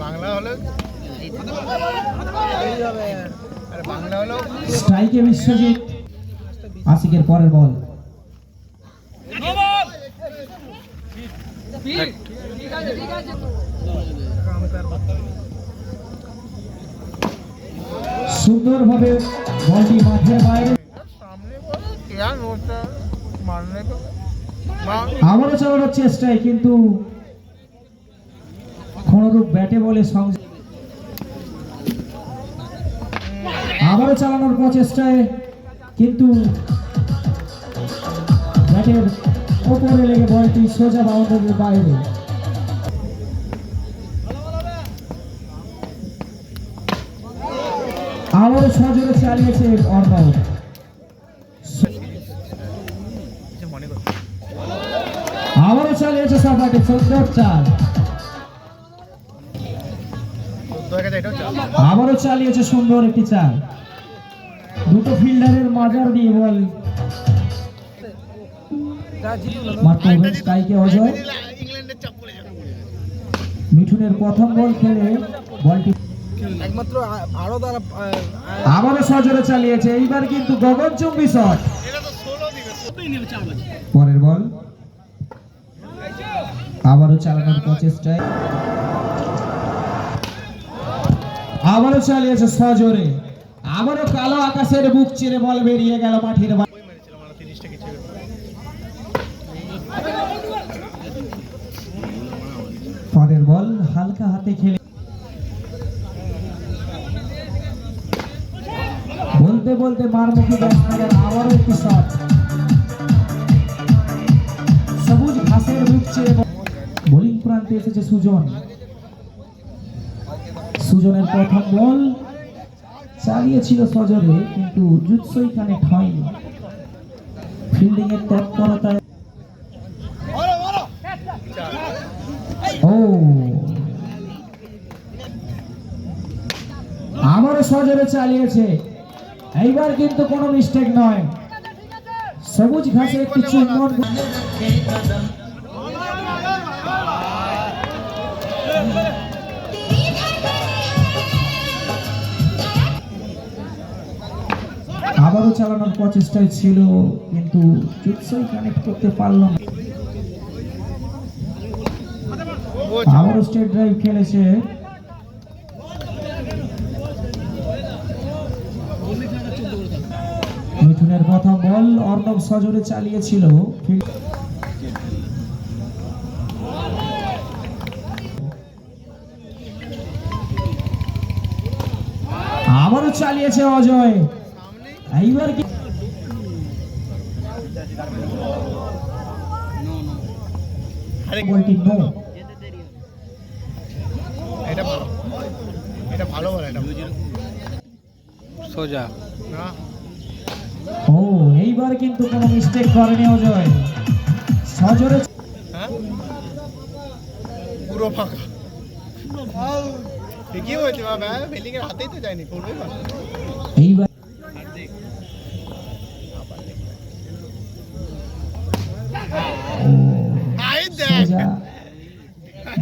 বাংলা হলো বাংলা হলো স্ট্রাইকে বিশ্বজিৎ আশিকের পরের বল সুন্দরভাবে বলটি মাঠের বাইরে আবারও চালানোর চেষ্টায় কিন্তু কোনরূপ ব্যাটে বলে সংযোগ আবারও চালানোর প্রচেষ্টায় কিন্তু ব্যাটের ওপরে লেগে বলটি সোজা বাউন্ডারির বাইরে আবারও সজোরে চালিয়েছে অর্ণব আবারও চালিয়েছে সাপাটে সুন্দর চাল আবারও চালিয়েছে সুন্দর একটি চাল দুটো ফিল্ডারের মাজার দিয়ে বল অজয় মিঠুনের প্রথম বল খেলে বলটি একমাত্র আবারও সজোরে চালিয়েছে এইবার কিন্তু গগনচুম্বী শট পরের বল আবারও চালানোর প্রচেষ্টায় আবারও চালিয়েছে সজোরে আবারও কালো আকাশের বুক চিরে বল বেরিয়ে গেল মাঠের পরের বল হালকা হাতে খেলে বলতে বলতে মারমুখী ব্যাটসম্যানের আবারও একটি শট সবুজ ঘাসের বুক চিরে বোলিং প্রান্তে এসেছে সুজন সুজনের প্রথম বল চালিয়েছিল সজোরে কিন্তু জুৎসই কানেক্ট হয়নি ফিল্ডিং এর তৎপরতায় ও আবারও সজোরে চালিয়েছে এইবার কিন্তু কোনো মিস্টেক নয় সবুজ ঘাসে একটি চুম্বন আবারও চালানোর প্রচেষ্টায় ছিল কিন্তু জুৎসই কানেক্ট করতে পারল না আবারও স্ট্রেট ড্রাইভ খেলেছে মিঠুনের প্রথম বল অর্ণব সজোরে চালিয়েছিল আবারও চালিয়েছে অজয় এইবার কি বলটি নো এটা ভালো এটা ভালো বল এটা সোজা না ও এইবার কিন্তু কোনো মিস্টেক করেনি অজয় সজোরে পুরো ফাঁকা ঠিকই হয়েছে বাবা ফিল্ডিং এর হাতেই তো যায়নি করবে এইবার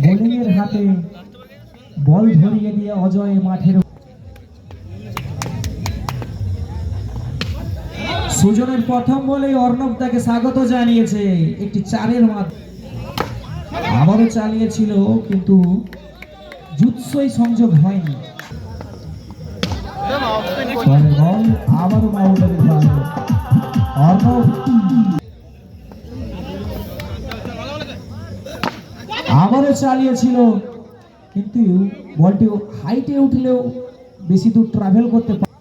বোলিং এর হাতে বল ধরিয়ে দিয়ে অজয় মাঠের সুজনের প্রথম বলেই অর্ণব তাকে স্বাগত জানিয়েছে একটি চারের মাধ্যমে আবারও চালিয়েছিল কিন্তু জুৎসই সংযোগ হয়নি আবারও বাউন্ডারি অর্ণব আবারও চালিয়েছিল কিন্তু বলটি হাইটে উঠলেও বেশি দূর ট্রাভেল করতে পারে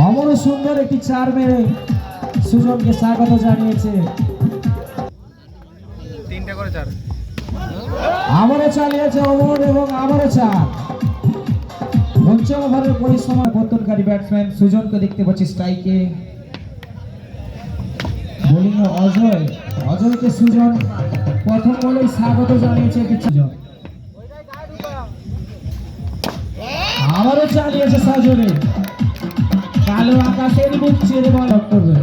আবারও সুন্দর একটি চার মেরে সুজনকে স্বাগত জানিয়েছে তিনটা করে চার আবারও চালিয়েছে ওভার এবং আবারও চার পঞ্চম ওভারের পরিশ্রম পতনকারী ব্যাটসম্যান সুজনকে দেখতে পাচ্ছি স্ট্রাইকে বোলিং অজয় অজয়কে সুজন প্রথম বলেই স্বাগত জানিয়েছে সুজন আবারও চালিয়েছে সজোরে কালো আকাশের বুক চিরে বল করবে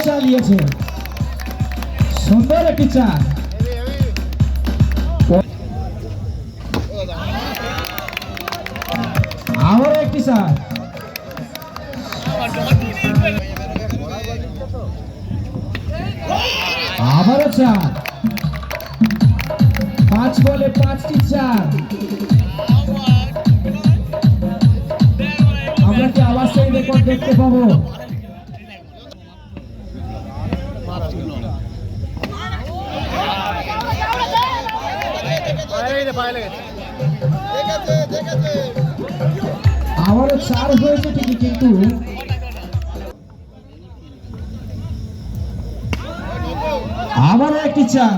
চালিয়েছে, সুন্দর একটি চার। আবারও একটি চার, আবারও চার। 5 বলে 5টি চার। আমরা কি আবার সেই রেকর্ড দেখতে পাবো? আবারও চার হয়েছে ঠিকই, কিন্তু আবারও একটি চার।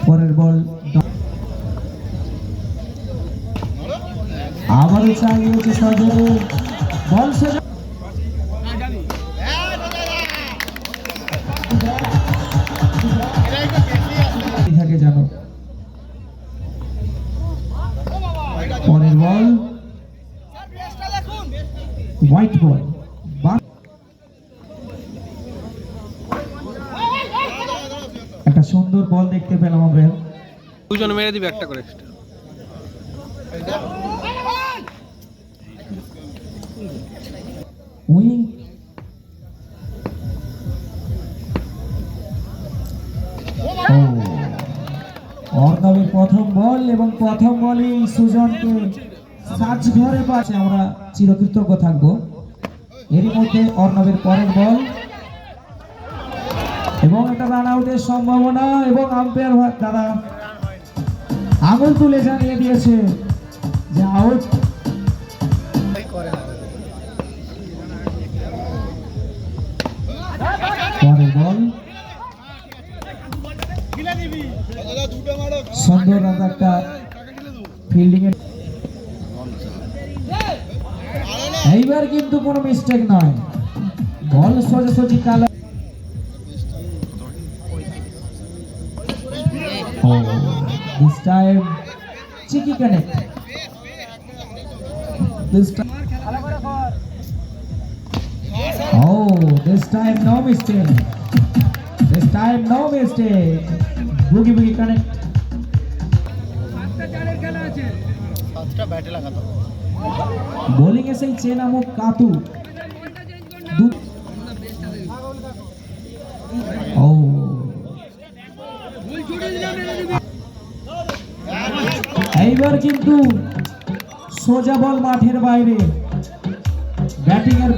পরের বল আবারও চালিয়েছে সজরে, বল সোজা থাকে জানো। পরের বল হোয়াইট বল, একটা সুন্দর বল দেখতে পেলাম আমরা। দুজন মেরে দিবে একটা করে extra। উইং অর্ণবের প্রথম বল, এবং প্রথম বলেই সুজনকে সাজঘরে পাচ্ছে, আমরা চিরকৃতজ্ঞ থাকবো। এরই মধ্যে অর্ণবের পরের বল, এবং একটা রান আউটের সম্ভাবনা, এবং আম্পায়ার দাদা আঙুল তুলে জানিয়ে দিয়েছে যে আউট। পরের বল সুন্দর একটা ফিল্ডিং এর, এইবার কিন্তু কোনো মিস্টেক নয়, বল সোজাসুজি কালা। This time cheeky connect. This time, this time no mistake. This time no mistake. Boogie boogie connect. Bowling এ সেই চেনামুখ কাতু। এইবার কিন্তু সোজা বল মাঠের বাইরে, ব্যাটিং এর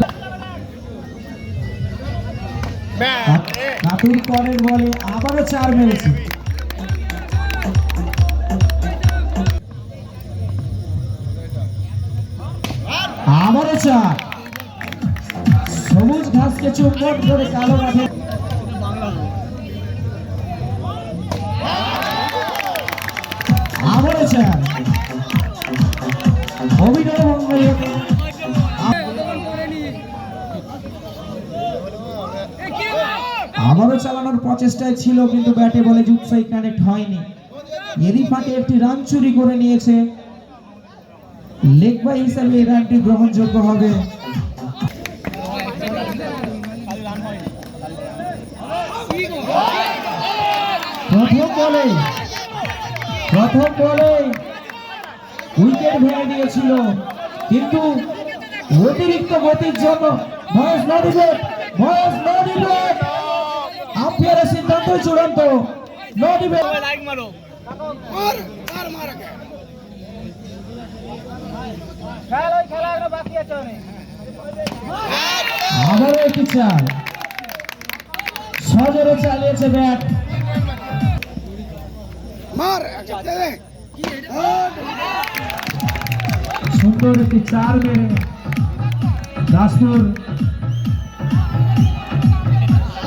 কাতুর পরের বলে আবারও চার মেরেছে। আবারও চার, সবুজ ঘাসকে চুম্বন করে কালো মাঠে। আবারও চার, অভিনয় আবারও চালানোর প্রচেষ্টায় ছিল, কিন্তু ব্যাটে বলে জুৎসাই কানেক্ট হয়নি। এরই ফাঁকে একটি রান চুরি করে নিয়েছে, লেগ বাই হিসাবে এই রানটি গ্রহণযোগ্য হবে। প্রথম বলে উইকেট ভেঙে দিয়েছিল, কিন্তু অতিরিক্ত গতির জন্য আম্পায়ারের সিদ্ধান্ত চূড়ান্ত। আবারও একটি চার, সজোরে চালিয়েছে ব্যাট। সুন্দর একটি চার মেরে দাসপুর